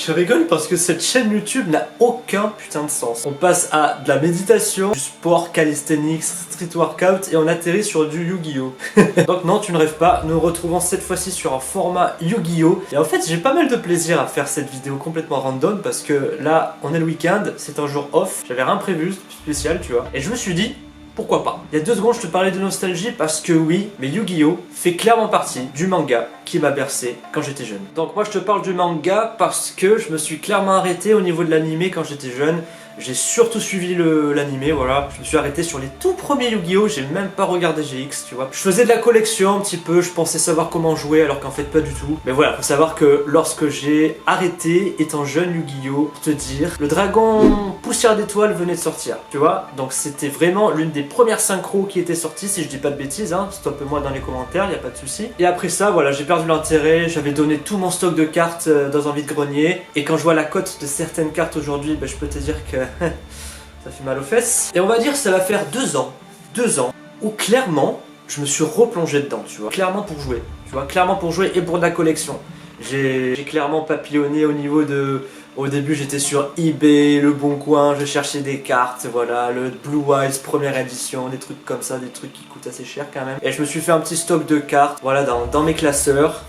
Je rigole parce que cette chaîne YouTube n'a aucun putain de sens. On passe à de la méditation, du sport, calisthenics, street workout et on atterrit sur du Yu-Gi-Oh! Donc non, tu ne rêves pas, nous nous retrouvons cette fois-ci sur un format Yu-Gi-Oh! Et en fait, j'ai pas mal de plaisir à faire cette vidéo complètement random parce que là, on est le week-end, c'est un jour off, j'avais rien prévu spécial, tu vois. Et je me suis dit, pourquoi pas? Il y a 2 secondes, je te parlais de nostalgie parce que oui, mais Yu-Gi-Oh! Fait clairement partie du manga qui m'a bercé quand j'étais jeune. Donc moi je te parle du manga parce que je me suis clairement arrêté au niveau de l'animé quand j'étais jeune. J'ai surtout suivi l'animé, voilà. Je me suis arrêté sur les tout premiers Yu-Gi-Oh! J'ai même pas regardé GX, tu vois. Je faisais de la collection un petit peu, je pensais savoir comment jouer alors qu'en fait pas du tout. Mais voilà, faut savoir que lorsque j'ai arrêté, étant jeune Yu-Gi-Oh! Pour te dire, le dragon poussière d'étoiles venait de sortir, tu vois. Donc c'était vraiment l'une des premières synchros qui était sortie, si je dis pas de bêtises, hein. Stoppe-moi dans les commentaires, y a pas de souci. Et après ça, voilà, j'ai perdu l'intérêt, j'avais donné tout mon stock de cartes dans un vide-grenier. Et quand je vois la cote de certaines cartes aujourd'hui, je peux te dire que ça fait mal aux fesses. Et on va dire ça va faire 2 ans où clairement je me suis replongé dedans, tu vois. Clairement pour jouer, tu vois, clairement pour jouer et pour de la collection. J'ai clairement papillonné au niveau de... Au début j'étais sur eBay, Le Bon Coin, je cherchais des cartes, voilà, le Blue Eyes première édition, des trucs comme ça, des trucs qui coûtent assez cher quand même. Et je me suis fait un petit stock de cartes, voilà, dans mes classeurs.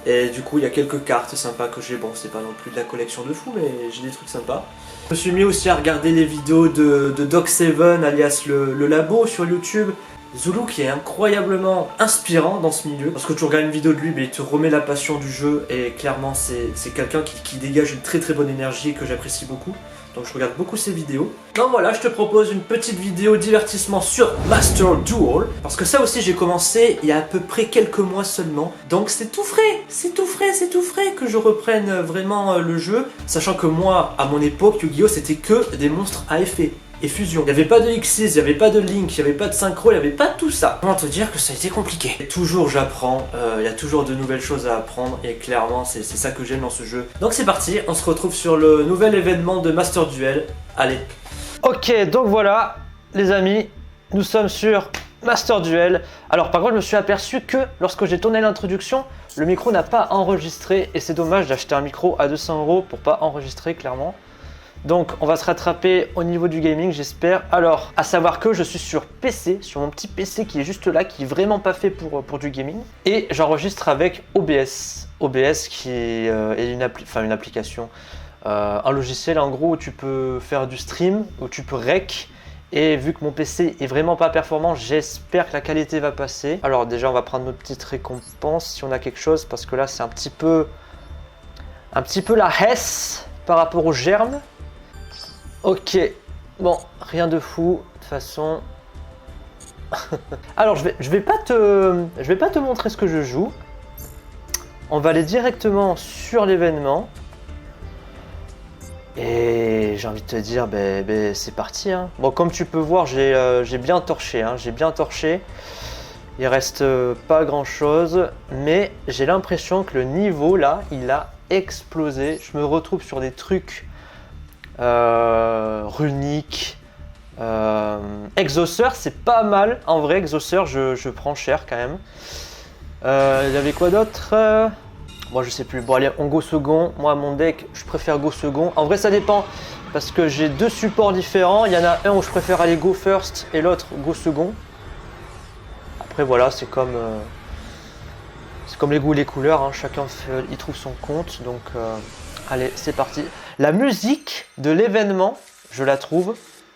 Et du coup il y a quelques cartes sympas que j'ai, bon c'est pas non plus de la collection de fou mais j'ai des trucs sympas. Je me suis mis aussi à regarder les vidéos de Doc7 alias le labo sur YouTube. Zulu qui est incroyablement inspirant dans ce milieu, parce que tu regardes une vidéo de lui mais il te remet la passion du jeu et clairement c'est quelqu'un qui dégage une très bonne énergie que j'apprécie beaucoup. Donc je regarde beaucoup ses vidéos. Donc voilà, je te propose une petite vidéo divertissement sur Master Duel. Parce que ça aussi j'ai commencé il y a à peu près quelques mois seulement. Donc c'est tout frais, c'est tout frais que je reprenne vraiment le jeu. Sachant que moi, à mon époque, Yu-Gi-Oh! C'était que des monstres à effet et fusion. Il n'y avait pas de Xyz, il n'y avait pas de Link, il n'y avait pas de synchro, il n'y avait pas tout ça. Comment te dire que ça a été compliqué. Et toujours j'apprends, il y a toujours de nouvelles choses à apprendre et clairement c'est ça que j'aime dans ce jeu. Donc c'est parti, on se retrouve sur le nouvel événement de Master Duel. Allez. Ok, donc voilà les amis, nous sommes sur Master Duel. Alors par contre je me suis aperçu que lorsque j'ai tourné l'introduction, le micro n'a pas enregistré et c'est dommage d'acheter un micro à 200 € pour pas enregistrer clairement. Donc on va se rattraper au niveau du gaming j'espère. Alors à savoir que je suis sur PC, sur mon petit PC qui est juste là, qui est vraiment pas fait pour du gaming. Et j'enregistre avec OBS. OBS qui est une application, un logiciel en gros où tu peux faire du stream, où tu peux rec. Et vu que mon PC est vraiment pas performant, j'espère que la qualité va passer. Alors déjà on va prendre notre petite récompense si on a quelque chose, parce que là c'est un petit peu la hesse par rapport aux germes. Ok, bon, rien de fou, de toute façon. Alors, je vais pas te montrer ce que je joue. On va aller directement sur l'événement. Et j'ai envie de te dire, c'est parti. Hein. Bon, comme tu peux voir, j'ai bien torché. Hein, j'ai bien torché. Il reste pas grand chose. Mais j'ai l'impression que le niveau, là, il a explosé. Je me retrouve sur des trucs... runique, Exauceur, c'est pas mal en vrai. Exauceur, je prends cher quand même. Il y avait quoi d'autre? Moi je sais plus. Bon allez, on go second. Moi mon deck, je préfère go second. En vrai ça dépend parce que j'ai 2 supports différents. Il y en a un où je préfère aller go first et l'autre go second. Après voilà, c'est comme les goûts et les couleurs, hein. Chacun il trouve son compte. Donc allez, c'est parti. La musique de l'événement, je la trouve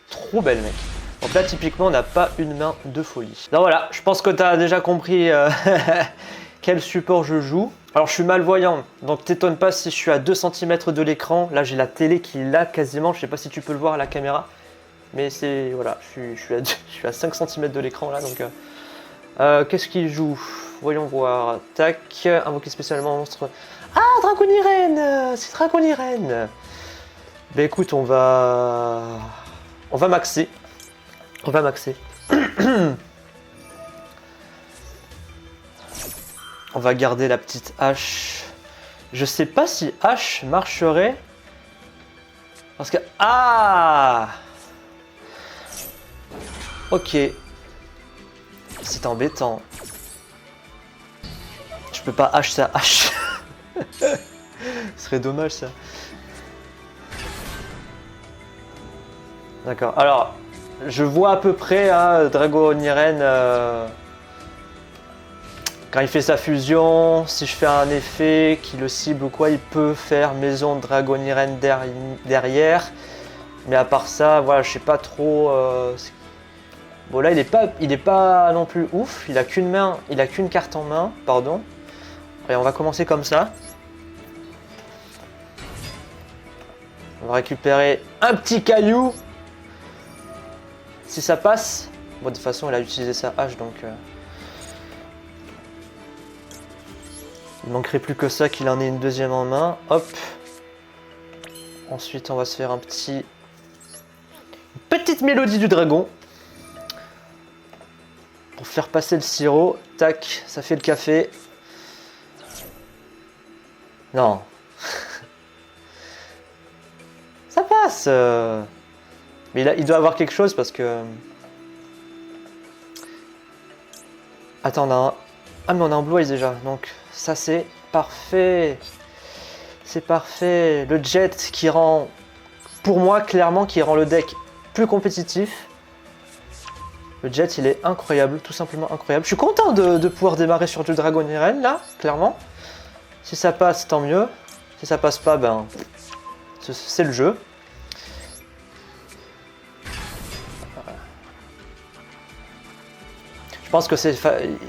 trop belle, mec. Donc là, typiquement, on n'a pas une main de folie. Donc voilà, je pense que tu as déjà compris quel support je joue. Alors, je suis malvoyant, donc t'étonne pas si je suis à 2 cm de l'écran. Là, j'ai la télé qui est là quasiment. Je sais pas si tu peux le voir à la caméra. Mais c'est... Voilà, je suis à 5 cm de l'écran là, donc... qu'est-ce qu'il joue? Voyons voir. Tac, invoquer spécialement monstre... Ah, Dragonirène! C'est Dragonirène! Bah écoute, on va maxer. On va maxer. On va garder la petite hache. Je sais pas si hache marcherait. Parce que... Ah! Ok. C'est embêtant. Je peux pas hache ça hache. Ce serait dommage ça. D'accord. Alors, je vois à peu près hein, Dragoniren quand il fait sa fusion, si je fais un effet qui le cible ou quoi, il peut faire maison Dragoniren derrière. Mais à part ça, voilà, je sais pas trop. Bon là, il est pas non plus ouf. Il a qu'une main, il a qu'une carte en main, pardon. Et on va commencer comme ça. On va récupérer un petit caillou. Si ça passe. Bon, de toute façon, il a utilisé sa hache, donc... il manquerait plus que ça qu'il en ait une deuxième en main. Hop. Ensuite, on va se faire une petite mélodie du dragon. Pour faire passer le sirop. Tac, ça fait le café. Non. Ça passe. Mais il doit avoir quelque chose parce que... Attends, on a un... Ah mais on a un Blue Eyes déjà, donc ça c'est parfait. C'est parfait. Le jet qui rend, pour moi clairement, qui rend le deck plus compétitif. Le jet il est incroyable, tout simplement incroyable. Je suis content de pouvoir démarrer sur du Dragoniren là, clairement. Si ça passe, tant mieux. Si ça passe pas, ben c'est le jeu. Je pense que c'est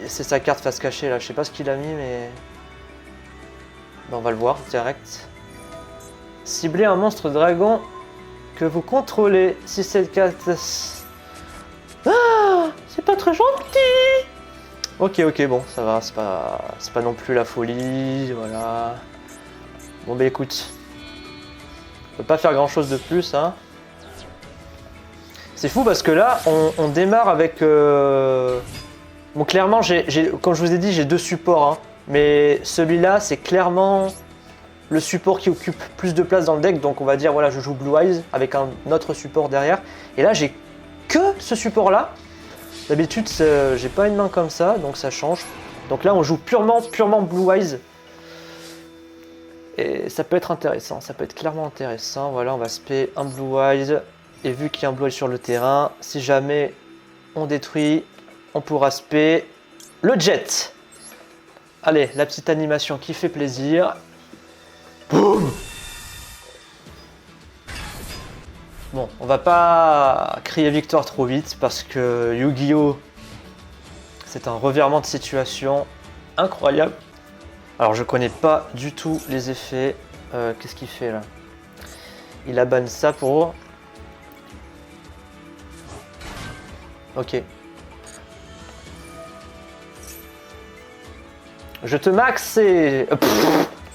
sa carte face cachée là, je sais pas ce qu'il a mis mais... Ben, on va le voir direct. Ciblez un monstre dragon que vous contrôlez. Si c'est le cas... Ah, c'est pas très gentil. Ok, bon, ça va, c'est pas non plus la folie, voilà. Bon bah écoute, on peut pas faire grand chose de plus hein. C'est fou parce que là, on démarre avec... Bon, clairement, comme je vous ai dit, j'ai deux supports. Hein, mais celui-là, c'est clairement le support qui occupe plus de place dans le deck. Donc, on va dire, voilà, je joue Blue Eyes avec un autre support derrière. Et là, j'ai que ce support-là. D'habitude, j'ai pas une main comme ça, donc ça change. Donc là, on joue purement Blue Eyes. Et ça peut être intéressant, ça peut être clairement intéressant. Voilà, on va spé un Blue Eyes. Et vu qu'il y a un Blue Eyes sur le terrain, si jamais on détruit... on pourra spé le jet. Allez, la petite animation qui fait plaisir. Boum. Bon, on va pas crier victoire trop vite parce que Yu-Gi-Oh! C'est un revirement de situation incroyable. Alors, je connais pas du tout les effets. Qu'est-ce qu'il fait là? Il a banni ça pour... Ok. Je te max et...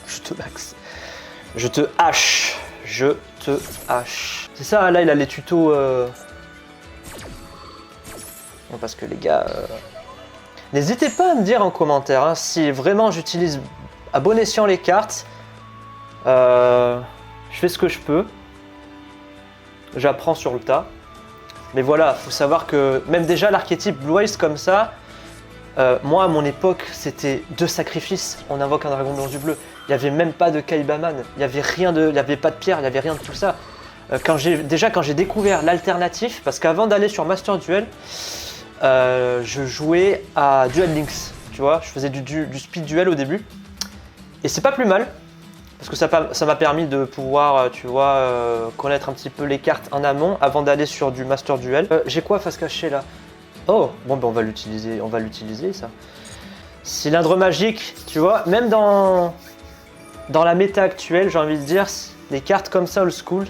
je te max. Je te hache. Je te hache. C'est ça, là il a les tutos... Non, parce que les gars... N'hésitez pas à me dire en commentaire hein, si vraiment j'utilise à bon escient les cartes. Je fais ce que je peux. J'apprends sur le tas. Mais voilà, faut savoir que même déjà l'archétype Blue Eyes comme ça... moi à mon époque c'était 2 sacrifices, on invoque un dragon blanc du bleu. Il n'y avait même pas de Kaibaman, il n'y avait rien de. Il n'y avait pas de pierre, il n'y avait rien de tout ça. Quand j'ai découvert l'alternatif, parce qu'avant d'aller sur Master Duel, je jouais à Duel Links, tu vois, je faisais du speed duel au début. Et c'est pas plus mal, parce que ça m'a permis de pouvoir, tu vois, connaître un petit peu les cartes en amont avant d'aller sur du Master Duel. J'ai quoi face cachée là? Oh, bon ben on va l'utiliser ça. Cylindre magique, tu vois, même dans la méta actuelle, j'ai envie de dire, des cartes comme ça old school,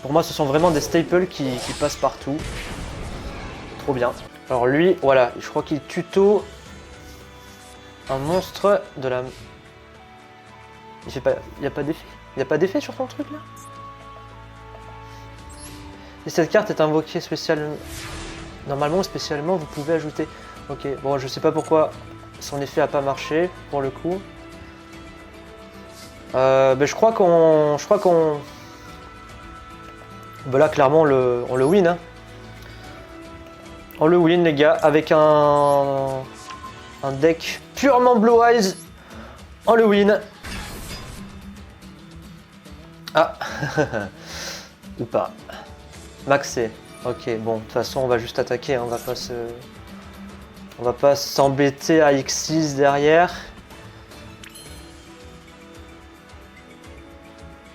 pour moi ce sont vraiment des staples qui passent partout. Trop bien. Alors lui, voilà, je crois qu'il tuto un monstre de la... Il fait pas... Il n'y a pas d'effet. Il n'y a pas d'effet sur ton truc là? Et cette carte est invoquée spécialement... Normalement, spécialement, vous pouvez ajouter... Ok, bon, je sais pas pourquoi son effet a pas marché, pour le coup. Ben, je crois qu'on... Ben là, clairement, on le win. Hein. On le win, les gars, avec un deck purement Blue Eyes. On le win. Ah. Ou pas. Maxé. Ok, bon, de toute façon, on va juste attaquer, hein, on va pas s'embêter à X6 derrière.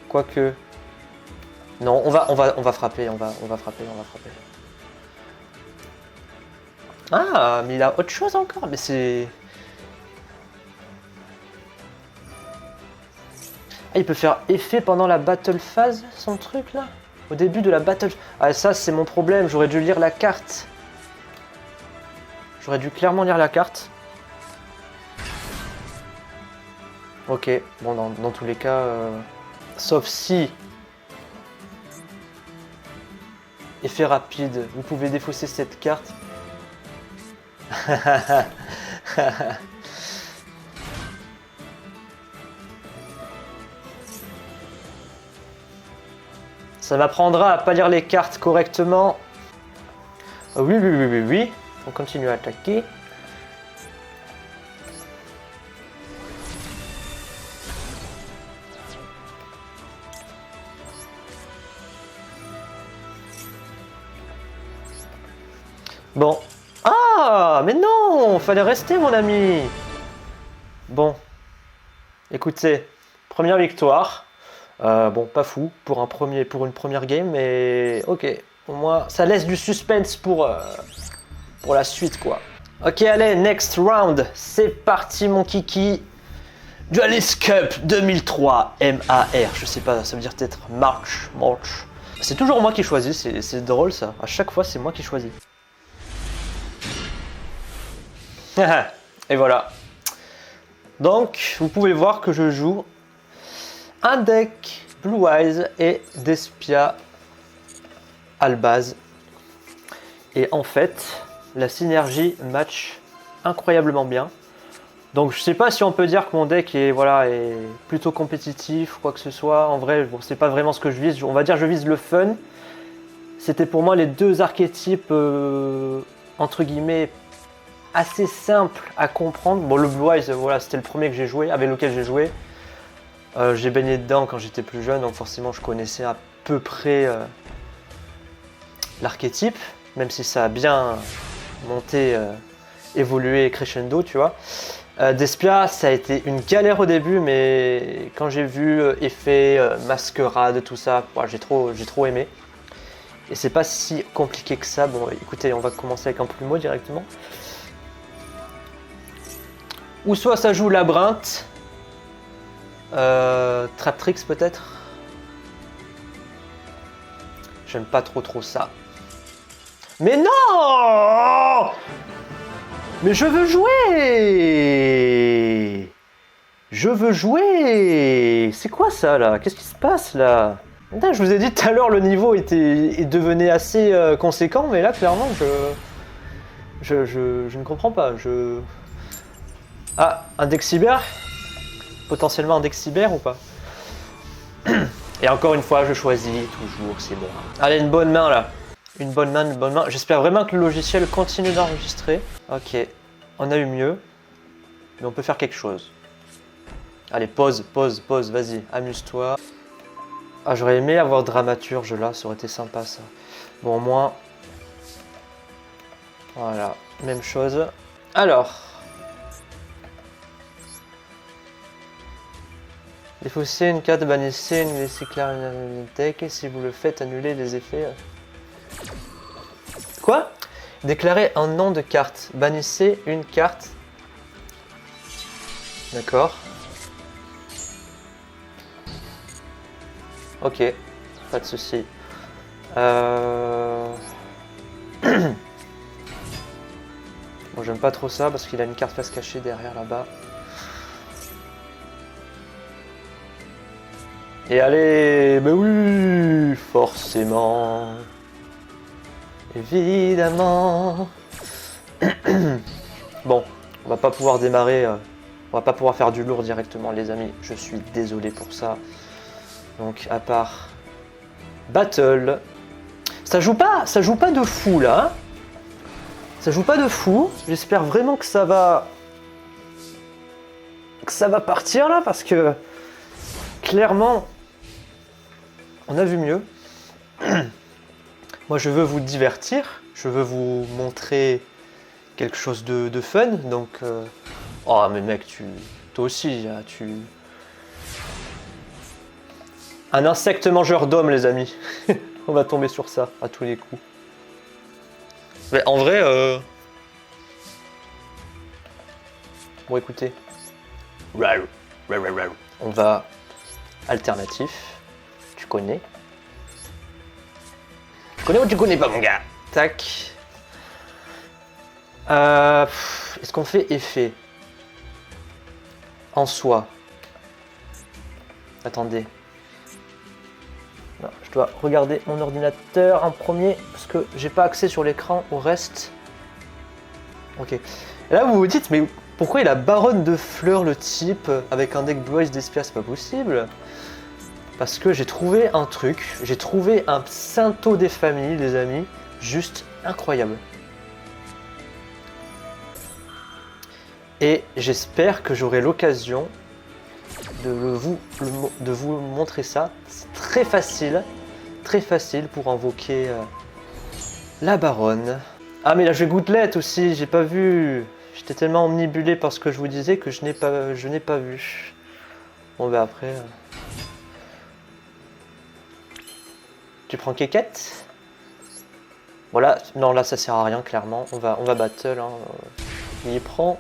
Quoique... Non, on va frapper, on va frapper. Ah, mais il a autre chose encore, mais c'est... Ah, il peut faire effet pendant la battle phase, son truc là? Au début de la battle... Ah, ça, c'est mon problème, j'aurais dû lire la carte. J'aurais dû clairement lire la carte. Ok, bon, dans tous les cas... Sauf si... Effet rapide, vous pouvez défausser cette carte. Ça m'apprendra à pas lire les cartes correctement. Oui. On continue à attaquer. Bon. Ah, mais non, fallait rester, mon ami. Bon. Écoutez, première victoire. Bon, pas fou pour une première game, mais ok. Au moins, ça laisse du suspense pour la suite, quoi. Ok, allez, next round. C'est parti, mon kiki. Duelist Cup 2003 MAR. Je sais pas, ça veut dire peut-être March. C'est toujours moi qui choisis, c'est drôle ça. À chaque fois, c'est moi qui choisis. Et voilà. Donc, vous pouvez voir que je joue un deck Blue Eyes et Despia Albaz. Et en fait, la synergie match incroyablement bien. Donc je sais pas si on peut dire que mon deck est plutôt compétitif ou quoi que ce soit. En vrai, bon, c'est pas vraiment ce que je vise. On va dire que je vise le fun. C'était pour moi les deux archétypes entre guillemets assez simples à comprendre. Bon, le Blue Eyes, voilà, c'était le premier que j'ai joué, avec lequel j'ai joué. J'ai baigné dedans quand j'étais plus jeune, donc forcément je connaissais à peu près l'archétype, même si ça a bien monté, évolué crescendo, tu vois. Despia, ça a été une galère au début, mais quand j'ai vu effet, masquerade, tout ça, j'ai trop aimé. Et c'est pas si compliqué que ça. Bon, écoutez, on va commencer avec un plumeau directement. Ou soit ça joue labyrinthe, Traptrix peut-être. J'aime pas trop ça. Mais non! Mais je veux jouer! Je veux jouer! C'est quoi ça là? Qu'est-ce qui se passe là? Putain, je vous ai dit tout à l'heure le niveau devenait assez conséquent, mais là clairement je ne comprends pas. Ah, un deck cyber? Potentiellement un deck cyber ou pas? Et encore une fois, je choisis toujours, c'est bon. Allez, une bonne main là. Une bonne main. J'espère vraiment que le logiciel continue d'enregistrer. Ok, on a eu mieux. Mais on peut faire quelque chose. Allez, pause, vas-y, amuse-toi. Ah, j'aurais aimé avoir dramaturge là, ça aurait été sympa ça. Bon, au moins... Voilà, même chose. Alors... Défaussez une carte, bannissez une, laissez clair une deck, et si vous le faites, annulez les effets. Quoi? Déclarez un nom de carte. Bannissez une carte. D'accord. Ok, pas de souci. Bon, j'aime pas trop ça parce qu'il a une carte face cachée derrière là-bas. Et allez, mais oui, forcément. Évidemment. Bon, on va pas pouvoir démarrer, on va pas pouvoir faire du lourd directement les amis. Je suis désolé pour ça. Donc à part Battle. Ça joue pas de fou là. Hein, ça joue pas de fou. J'espère vraiment que ça va partir là parce que clairement on a vu mieux. Moi, je veux vous divertir. Je veux vous montrer quelque chose de fun. Donc, oh, mais mec, toi aussi, là, Un insecte mangeur d'hommes, les amis. On va tomber sur ça à tous les coups. Mais en vrai, bon, écoutez. On va alternatif. Tu connais. Tu connais ou tu connais pas, mon gars? Tac. Est-ce qu'on fait effet en soi? Attendez. Non, je dois regarder mon ordinateur en premier parce que j'ai pas accès sur l'écran au reste. Ok. Et là vous vous dites, mais pourquoi il a baronne de fleurs le type avec un deck Blue Eyes d'Espia? C'est pas possible. Parce que j'ai trouvé un truc, j'ai trouvé un Sainto des familles, les amis, juste incroyable. Et j'espère que j'aurai l'occasion de vous montrer ça. C'est très facile pour invoquer la baronne. Ah mais là j'ai gouttelette aussi, j'ai pas vu. J'étais tellement omnibulé par ce que je vous disais que je n'ai pas vu. Bon bah après... Tu prends Kékette? Voilà, non là ça sert à rien clairement, on va battle, hein. Il y prend.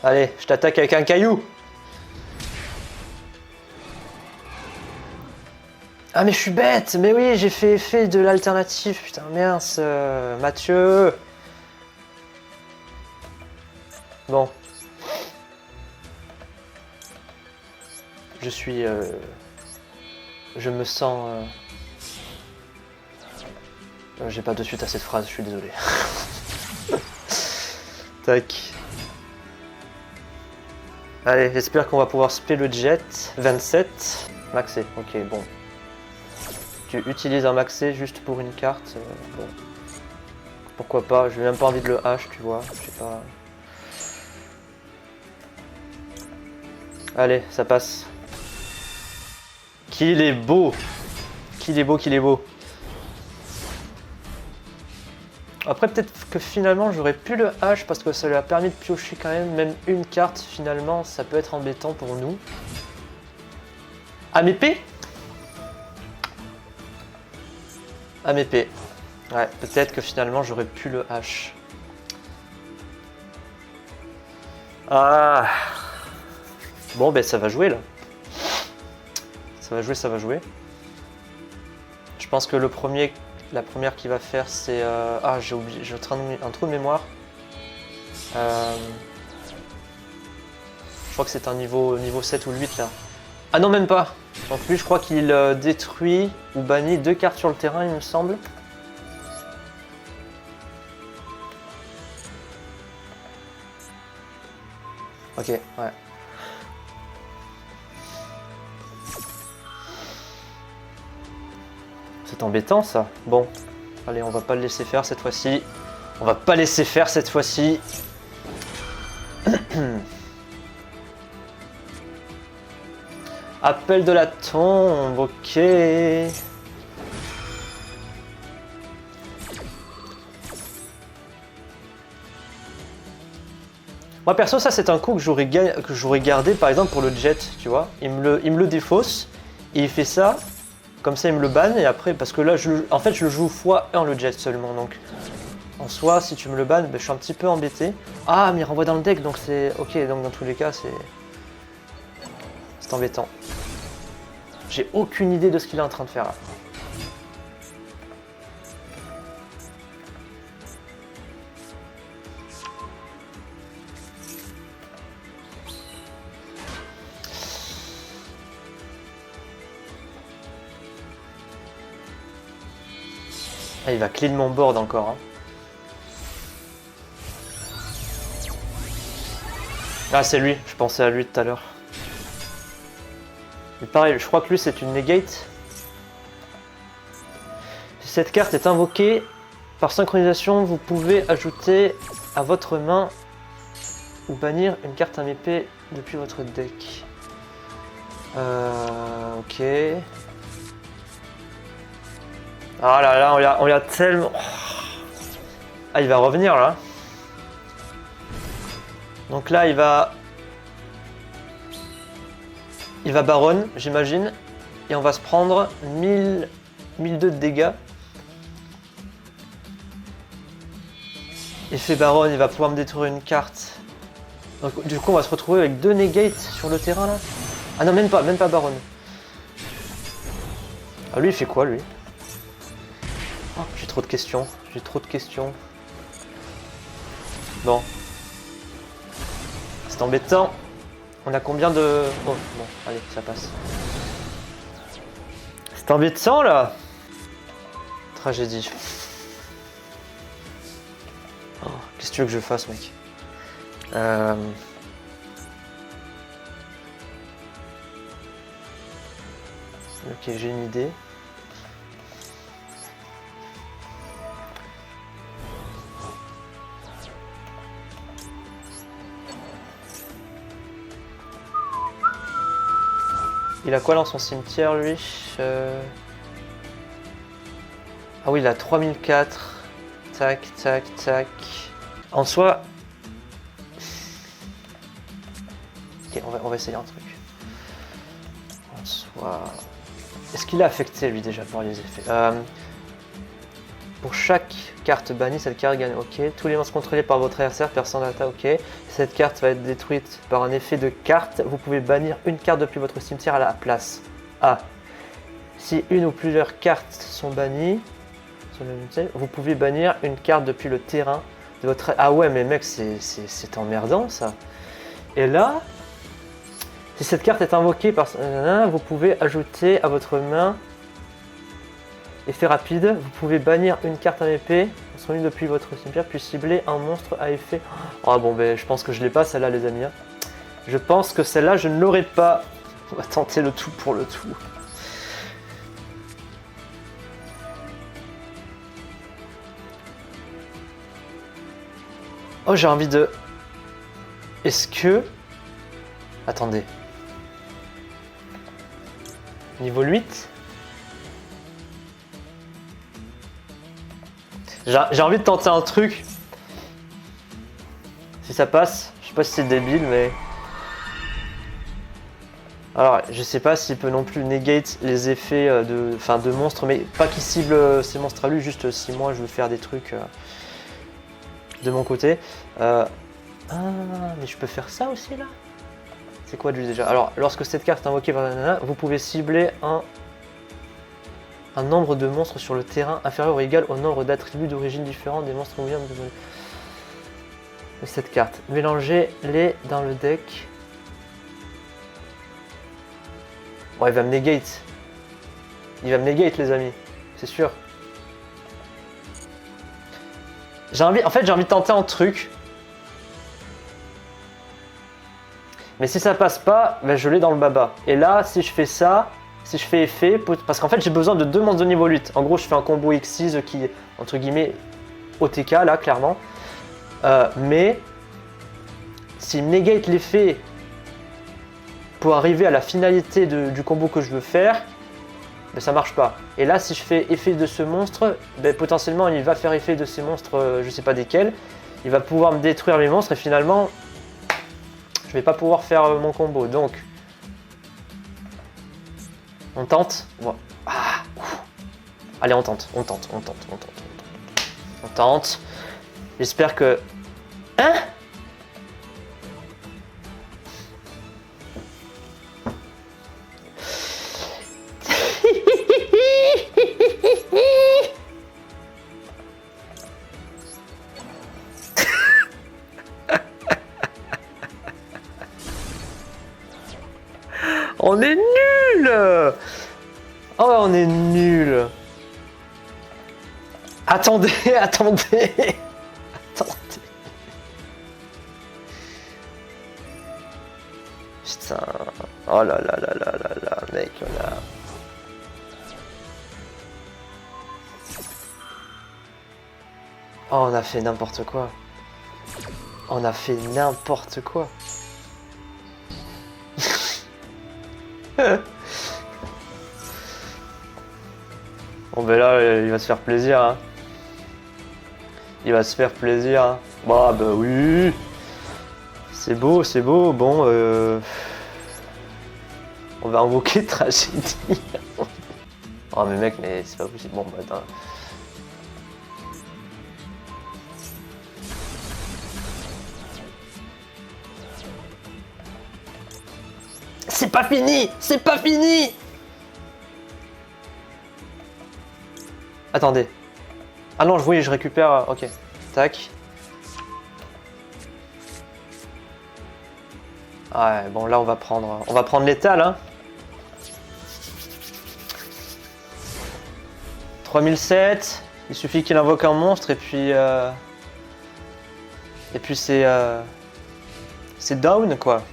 Allez, je t'attaque avec un caillou. Ah mais je suis bête, mais oui j'ai fait effet de l'alternative, putain mince, Mathieu. Bon. Je me sens... J'ai pas de suite à cette phrase, je suis désolé. Tac. Allez, j'espère qu'on va pouvoir spé le jet. 27. Maxé, ok, bon. Tu utilises un maxé juste pour une carte. Bon. Pourquoi pas, j'ai même pas envie de le hache, tu vois. Je sais pas. Allez, ça passe. Qu'il est beau. Qu'il est beau, qu'il est beau. Après peut-être que finalement j'aurais pu le hache parce que ça lui a permis de piocher quand même une carte finalement, ça peut être embêtant pour nous. Amépé. Amépé. Ouais, peut-être que finalement j'aurais pu le hache. Ah. Bon ben ça va jouer là. Ça va jouer, ça va jouer. Je pense que la première qu'il va faire c'est... Ah j'ai oublié, j'ai un trou de mémoire. Je crois que c'est un niveau 7 ou 8 là. Ah non même pas. Donc lui je crois qu'il détruit ou bannit 2 cartes sur le terrain il me semble. Ok, ouais. C'est embêtant ça. Bon, allez, on va pas le laisser faire cette fois-ci. On va pas laisser faire cette fois-ci. Appel de la tombe, ok. Moi perso, ça c'est un coup que j'aurais gardé par exemple pour le jet, tu vois. Il me le défausse et il fait ça. Comme ça il me le banne et après, parce que là en fait je le joue x1 le jet seulement, donc en soi si tu me le bannes, ben, je suis un petit peu embêté. Ah mais il renvoie dans le deck donc c'est ok, donc dans tous les cas c'est embêtant. J'ai aucune idée de ce qu'il est en train de faire là. Ah, il va clean mon board encore. Hein. Ah c'est lui, je pensais à lui tout à l'heure. Mais pareil, je crois que lui c'est une negate. Si cette carte est invoquée par synchronisation, vous pouvez ajouter à votre main ou bannir une carte MEP depuis votre deck. Ok. Ah là là, on lui a tellement... Ah, il va revenir là. Donc là, il va baronne, j'imagine. Et on va se prendre 1002 de dégâts. Effet baronne, il va pouvoir me détruire une carte. Donc du coup, on va se retrouver avec 2 negates sur le terrain là. Ah non, même pas baronne. Ah lui, il fait quoi lui? Oh, j'ai trop de questions. Bon. C'est embêtant. On a combien de... Oh, bon, allez, ça passe. C'est embêtant, là. Tragédie. Oh, qu'est-ce que tu veux que je fasse, mec? Ok, j'ai une idée. Il a quoi dans son cimetière, lui? Ah oui, il a 3004. Tac, tac, tac. En soi... Ok, on va essayer un truc. En soi... Est-ce qu'il est affecté, lui, déjà, par les effets? Pour chaque carte bannie, cette carte gagne. Ok. Tous les monstres contrôlés par votre adversaire, personne n'attaque. Ok. Cette carte va être détruite par un effet de carte. Vous pouvez bannir une carte depuis votre cimetière à la place. Ah. Si une ou plusieurs cartes sont bannies, vous pouvez bannir une carte depuis le terrain de votre... Ah ouais, mais mec, c'est emmerdant, ça. Et là, si cette carte est invoquée par... Vous pouvez ajouter à votre main... Effet rapide, vous pouvez bannir une carte à épée construite depuis votre cimetière, puis cibler un monstre à effet. Ah bon, ben je pense que je l'ai pas celle-là, les amis. Je pense que celle-là, je ne l'aurai pas. On va tenter le tout pour le tout. Oh, j'ai envie de... Est-ce que... Attendez. Niveau 8. J'ai envie de tenter un truc. Si ça passe, je sais pas si c'est débile, mais... Alors, je sais pas s'il peut non plus negate les effets de monstres, mais pas qu'il cible ces monstres à lui, juste si moi je veux faire des trucs de mon côté. Ah, mais je peux faire ça aussi là? C'est quoi de lui déjà? Alors, lorsque cette carte est invoquée par la nana, vous pouvez cibler un nombre de monstres sur le terrain inférieur ou égal au nombre d'attributs d'origine différents des monstres moyens de cette carte. Mélangez-les dans le deck. Bon, il va me negate. Il va me negate, les amis. C'est sûr. En fait, j'ai envie de tenter un truc. Mais si ça passe pas, ben je l'ai dans le baba. Et là, si je fais ça... Si je fais effet, parce qu'en fait j'ai besoin de 2 monstres de niveau 8. En gros je fais un combo X6 qui est entre guillemets OTK là clairement. Mais s'il me negate l'effet pour arriver à la finalité du combo que je veux faire, ben ça marche pas. Et là si je fais effet de ce monstre, ben, potentiellement il va faire effet de ces monstres, je sais pas desquels. Il va pouvoir me détruire les monstres et finalement je vais pas pouvoir faire mon combo. Donc on tente. Ah, allez, on tente. On tente. J'espère que... Hein? On est nul! Oh, on est nul! Attendez. Putain. Oh là là, mec, on a... Oh, on a fait n'importe quoi. Bon ben là, il va se faire plaisir. Hein. Il va se faire plaisir. Hein. Bah oui. C'est beau, c'est beau. Bon, on va invoquer tragédie. Oh mais mec, mais c'est pas possible. Bon bah attends. C'est pas fini! C'est pas fini! Attendez. Ah non, oui, je récupère. Ok. Tac. Ouais, bon là on va prendre l'étal, hein. 3007. Il suffit qu'il invoque un monstre et puis c'est down quoi.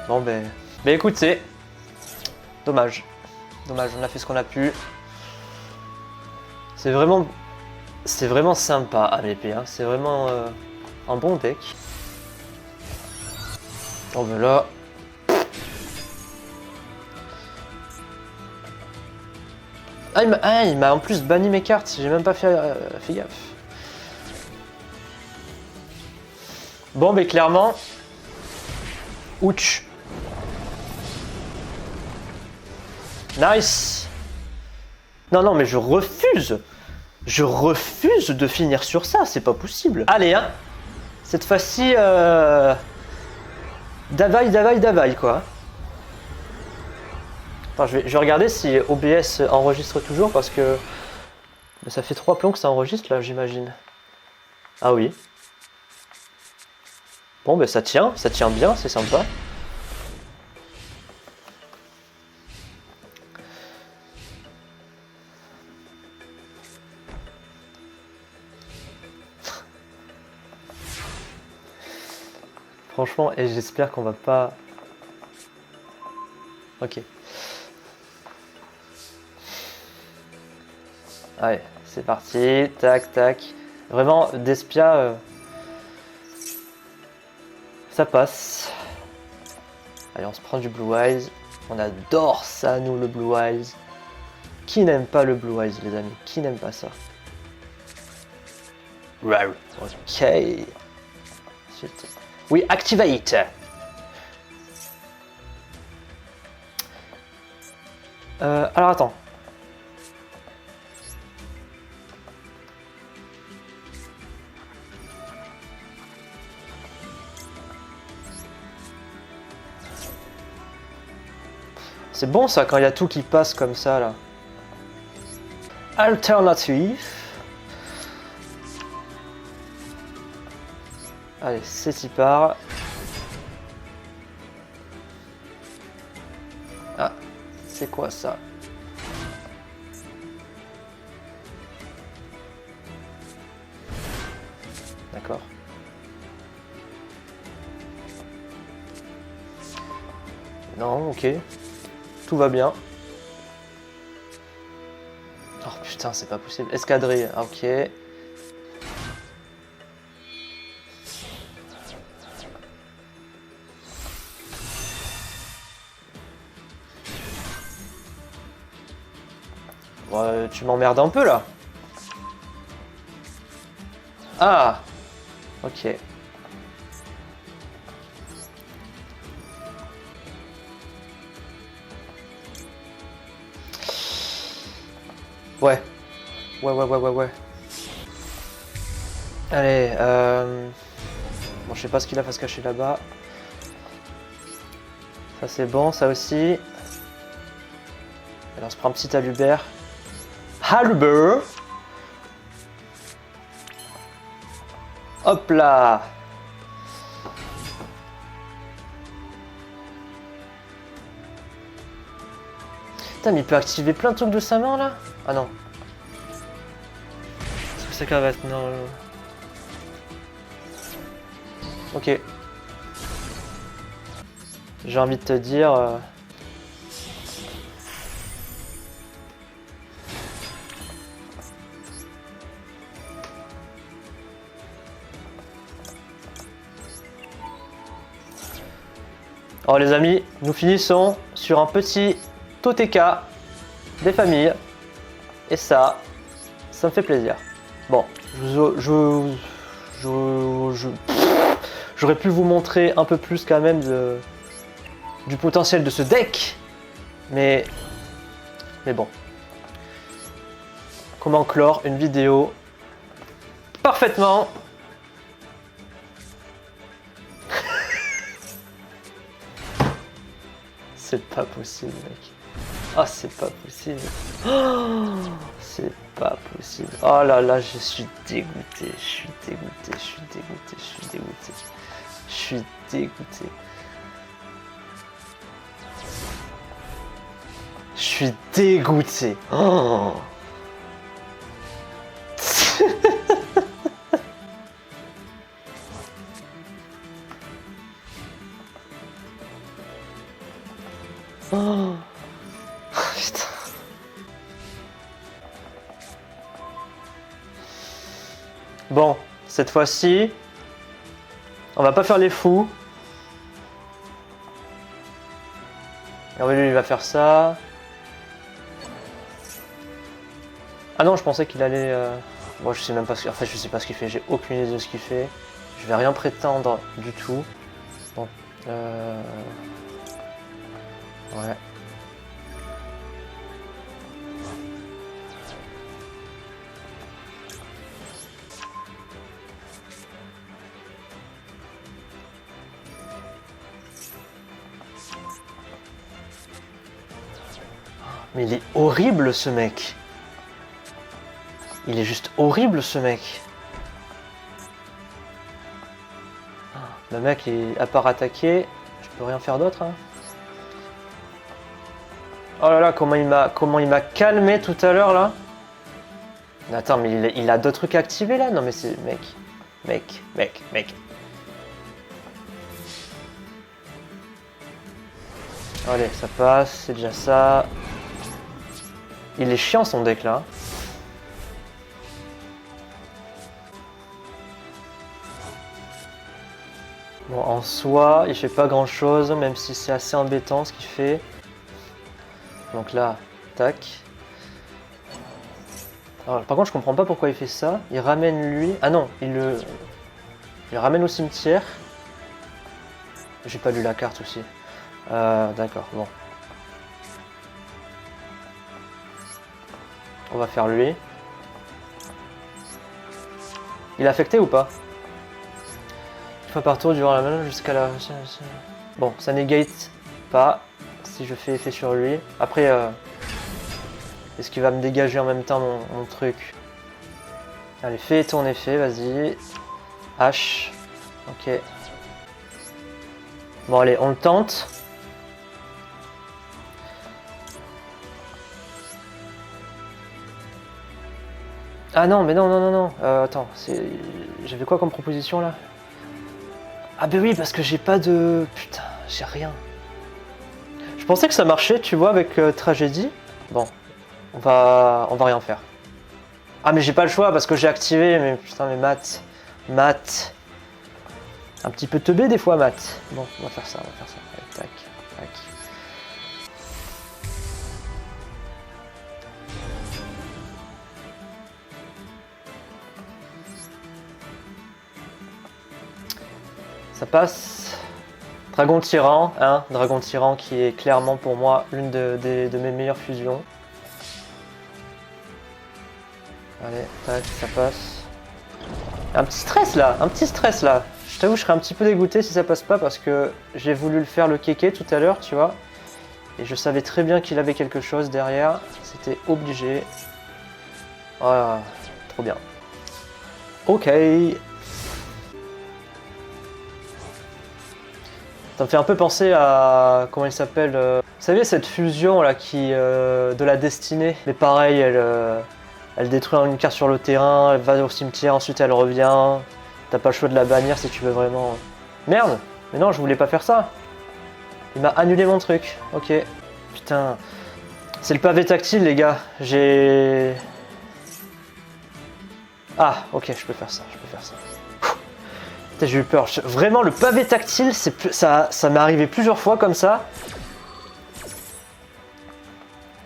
Bon ben écoutez, dommage, on a fait ce qu'on a pu. C'est vraiment sympa AVP, hein. C'est vraiment un bon deck. Oh ben là. Ah, il m'a en plus banni mes cartes, j'ai même pas fait gaffe. Bon ben clairement. Ouch. Nice. Non mais je refuse. Je refuse de finir sur ça, c'est pas possible. Allez hein. Cette fois-ci Davaille quoi. Enfin, je vais regarder si OBS enregistre toujours parce que ça fait 3 plombs que ça enregistre là, j'imagine. Ah oui. Bon ben ça tient bien, c'est sympa. Franchement, et j'espère qu'on va pas... Ok. Allez, c'est parti, tac, tac. Vraiment, Despia, ça passe. Allez, on se prend du Blue Eyes. On adore ça, nous, le Blue Eyes. Qui n'aime pas le Blue Eyes, les amis? Qui n'aime pas ça? Wow. Ok. Oui, activate. Alors attends. C'est bon ça quand il y a tout qui passe comme ça là. Alternative. Allez, c'est y part. Ah, c'est quoi ça? D'accord. Non, ok. Tout va bien. Oh putain, c'est pas possible. Escadrille, ok. Bon, tu m'emmerdes un peu là. Ah, ok. Ouais. Ouais. Allez, bon, je sais pas ce qu'il a à se cacher là-bas. Ça c'est bon, ça aussi. Alors on se prend un petit Halubert. Halubert. Hop là. Putain, mais il peut activer plein de trucs de sa main là. Ah non. C'est que ça va être... Non. Ok. J'ai envie de te dire... Oh les amis, nous finissons sur un petit Toteka, des familles. Et ça me fait plaisir. Bon, j'aurais pu vous montrer un peu plus quand même du potentiel de ce deck. Mais bon. Comment clore une vidéo parfaitement. C'est pas possible, mec. Ah, c'est pas possible. Oh, c'est pas possible. Oh là là, je suis dégoûté. Je suis dégoûté. Je suis dégoûté. Je suis dégoûté. Je suis dégoûté. Je suis dégoûté. Oh. Oh. Putain. Bon, cette fois-ci, on va pas faire les fous. Alors lui, il va faire ça. Ah non, je pensais qu'il allait... Moi, je sais même pas ce qu'il... En fait, je sais pas ce qu'il fait. J'ai aucune idée de ce qu'il fait. Je vais rien prétendre du tout. Bon. Ouais. Mais il est horrible ce mec. Il est juste horrible ce mec. Le mec, à part attaquer, je peux rien faire d'autre. Hein. Oh là là, comment il m'a calmé tout à l'heure là. Attends, mais il a d'autres trucs activés là. Non mais c'est mec. Allez, ça passe, c'est déjà ça. Il est chiant son deck là. Bon, en soi, il fait pas grand chose, même si c'est assez embêtant ce qu'il fait. Donc là, tac. Alors, par contre, je comprends pas pourquoi il fait ça. Il ramène lui. Ah non, il le ramène au cimetière. J'ai pas lu la carte aussi. D'accord, bon. On va faire lui. Il est affecté ou pas? Une fois par tour durant la manœuvre jusqu'à la... Bon, ça négate pas si je fais effet sur lui. Après, est-ce qu'il va me dégager en même temps mon truc? Allez, fais ton effet, vas-y. H. Ok. Bon, allez, on le tente. Ah non, mais non. Attends, j'avais quoi comme proposition là? Ah ben oui, parce que j'ai pas de... Putain, j'ai rien. Je pensais que ça marchait, tu vois, avec Tragédie. Bon, on va rien faire. Ah mais j'ai pas le choix parce que j'ai activé, mais putain, mais Matt. Un petit peu teubé des fois, Matt. Bon, on va faire ça. Allez, tac. Ça passe. Dragon Tyran, hein, Dragon Tyran qui est clairement pour moi l'une de mes meilleures fusions. Allez, tac, ça passe. Un petit stress là, Je t'avoue, je serais un petit peu dégoûté si ça passe pas parce que j'ai voulu le faire le kéké tout à l'heure, tu vois. Et je savais très bien qu'il avait quelque chose derrière. C'était obligé. Voilà, trop bien. Ok. Ça me fait un peu penser à... Comment il s'appelle Vous savez cette fusion là qui... de la destinée. Mais pareil, elle détruit une carte sur le terrain, elle va au cimetière, ensuite elle revient. T'as pas le choix de la bannir si tu veux vraiment... Merde. Mais non, je voulais pas faire ça. Il m'a annulé mon truc. Ok. Putain. C'est le pavé tactile les gars. J'ai... Ah, ok, je peux faire ça. J'ai eu peur. Vraiment, le pavé tactile, ça m'est arrivé plusieurs fois comme ça.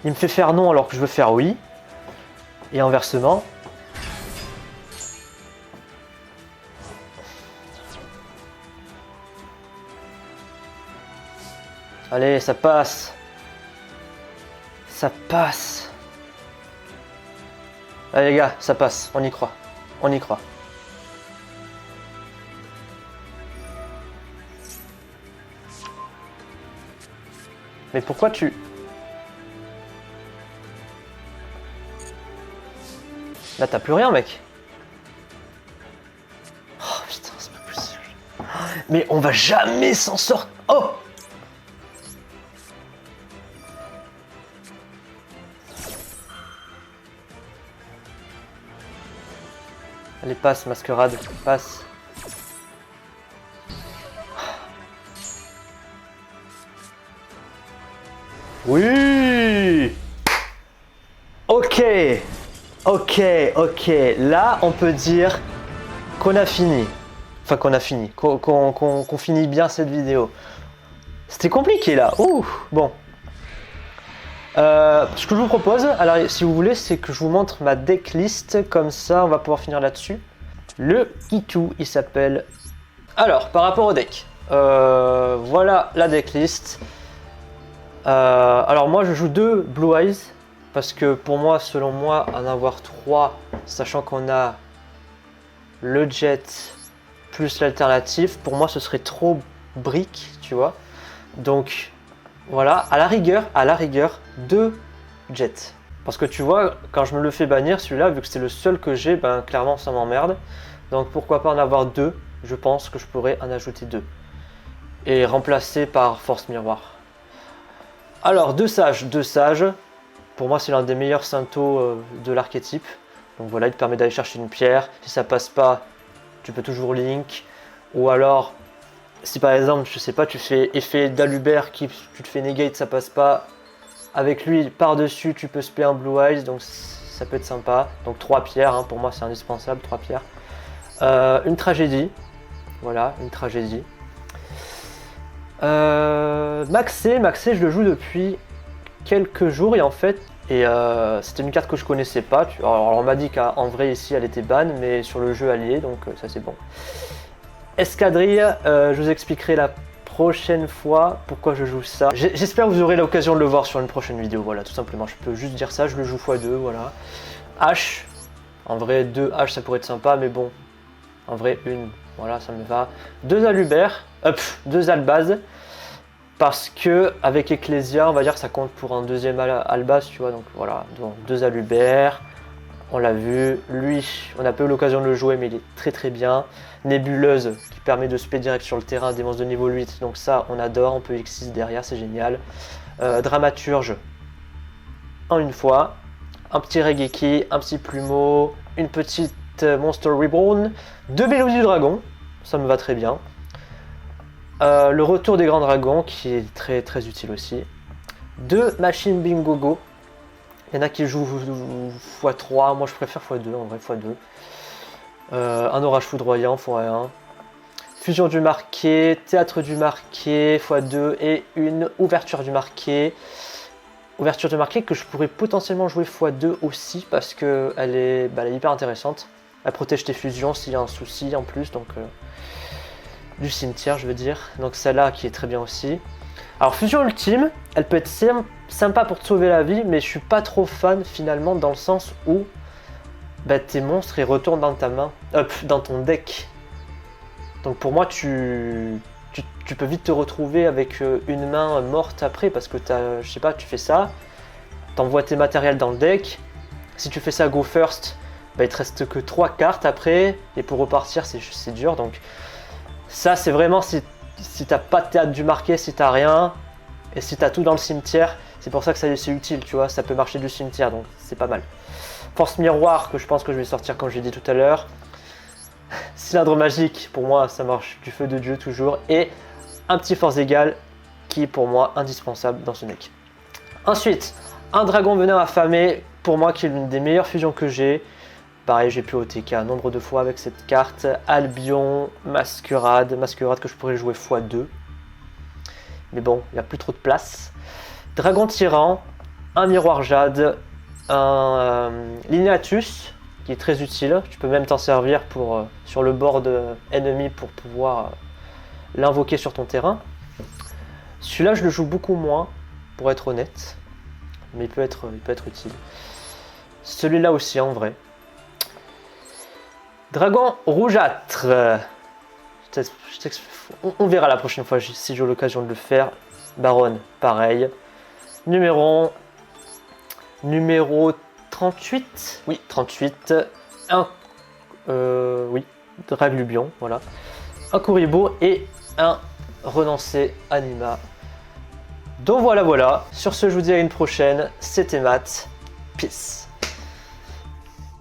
Il me fait faire non alors que je veux faire oui. Et inversement. Allez, ça passe. Ça passe. Allez les gars, ça passe. On y croit. On y croit. Mais pourquoi tu... Là, t'as plus rien, mec. Oh putain, c'est pas possible. Mais on va jamais s'en sortir. Oh! Allez, passe, masquerade, passe. Oui! Ok, ok, ok. Là, on peut dire qu'on a fini. Enfin, qu'on a fini. Qu'on finit bien cette vidéo. C'était compliqué là. Ouh, bon. Ce que je vous propose, alors si vous voulez, c'est que je vous montre ma decklist. Comme ça, on va pouvoir finir là-dessus. Le Kitu, il s'appelle. Alors, par rapport au deck. Voilà la decklist. Alors moi je joue 2 Blue Eyes parce que pour moi, selon moi, en avoir 3, sachant qu'on a le jet plus l'alternative, pour moi ce serait trop brique, tu vois. Donc voilà, à la rigueur 2 jets. Parce que tu vois, quand je me le fais bannir, celui-là, vu que c'est le seul que j'ai, ben clairement ça m'emmerde. Donc pourquoi pas en avoir 2, je pense que je pourrais en ajouter 2. Et remplacer par Force Miroir. Alors, 2 sages. Pour moi, c'est l'un des meilleurs Santo de l'archétype. Donc voilà, il te permet d'aller chercher une pierre. Si ça passe pas, tu peux toujours link. Ou alors, si par exemple, je sais pas, tu fais effet d'Alubert, tu te fais negate, ça passe pas. Avec lui, par-dessus, tu peux spé un Blue Eyes, donc ça peut être sympa. Donc 3 pierres, hein, pour moi, c'est indispensable, 3 pierres. Une tragédie. Voilà, une tragédie. Maxé, je le joue depuis quelques jours et en fait, c'était une carte que je connaissais pas. Alors on m'a dit qu'en vrai ici elle était ban, mais sur le jeu elle y est, donc ça c'est bon. Escadrille, je vous expliquerai la prochaine fois pourquoi je joue ça. J'espère que vous aurez l'occasion de le voir sur une prochaine vidéo, voilà, tout simplement. Je peux juste dire ça, je le joue x2, voilà. H, en vrai 2 H ça pourrait être sympa, mais bon, en vrai une, voilà, ça me va. 2 Alubert, 2 Albaz. Parce que avec Ecclesia, on va dire que ça compte pour un deuxième Albaz, tu vois. Donc voilà, donc 2 Alubert, on l'a vu. Lui, on n'a pas eu l'occasion de le jouer, mais il est très très bien. Nébuleuse, qui permet de spé direct sur le terrain, démence de niveau 8. Donc ça, on adore, on peut X6 derrière, c'est génial. Dramaturge, en une fois. Un petit Regeki, un petit Plumeau, une petite Monster Reborn, 2 Mélodies du Dragon, ça me va très bien. Le retour des grands dragons qui est très très utile aussi. 2 machines Bingogo. Il y en a qui jouent x3, moi je préfère x2, en vrai x2. Un orage foudroyant x1. Fusion du marqué, théâtre du marqué x2 et une ouverture du marqué. Ouverture du marqué que je pourrais potentiellement jouer x2 aussi parce qu'elle est, elle est hyper intéressante. Elle protège tes fusions s'il y a un souci en plus, donc du cimetière je veux dire. Donc celle-là qui est très bien aussi. Alors fusion ultime, elle peut être sympa pour te sauver la vie, mais je suis pas trop fan finalement dans le sens où tes monstres ils retournent dans ta main, dans ton deck. Donc pour moi tu peux vite te retrouver avec une main morte après parce que je sais pas, tu fais ça, t'envoies tes matériels dans le deck. Si tu fais ça go first, il te reste que 3 cartes après et pour repartir c'est dur. Donc ça c'est vraiment si t'as pas de théâtre du marqué, si t'as rien et si t'as tout dans le cimetière, c'est pour ça que c'est utile, tu vois, ça peut marcher du cimetière donc c'est pas mal. Force miroir que je pense que je vais sortir comme j'ai dit tout à l'heure. Cylindre magique, pour moi ça marche du feu de dieu toujours. Et un petit force égale qui est pour moi indispensable dans ce deck. Ensuite, un dragon venin affamé, pour moi qui est l'une des meilleures fusions que j'ai. Pareil, j'ai pu OTK un nombre de fois avec cette carte. Albion, Masquerade que je pourrais jouer x2. Mais bon, il n'y a plus trop de place. Dragon tyran, un miroir jade, un Lineatus qui est très utile. Tu peux même t'en servir pour, sur le board ennemi pour pouvoir l'invoquer sur ton terrain. Celui-là, je le joue beaucoup moins, pour être honnête, mais il peut être utile. Celui-là aussi, en vrai. Dragon rougeâtre. On verra la prochaine fois si j'ai l'occasion de le faire. Baronne, pareil. Numéro 38. Oui, 38. Oui, Draglubion, voilà. Un Kuribo et un Renoncé Anima. Donc voilà. Sur ce, je vous dis à une prochaine. C'était Matt. Peace.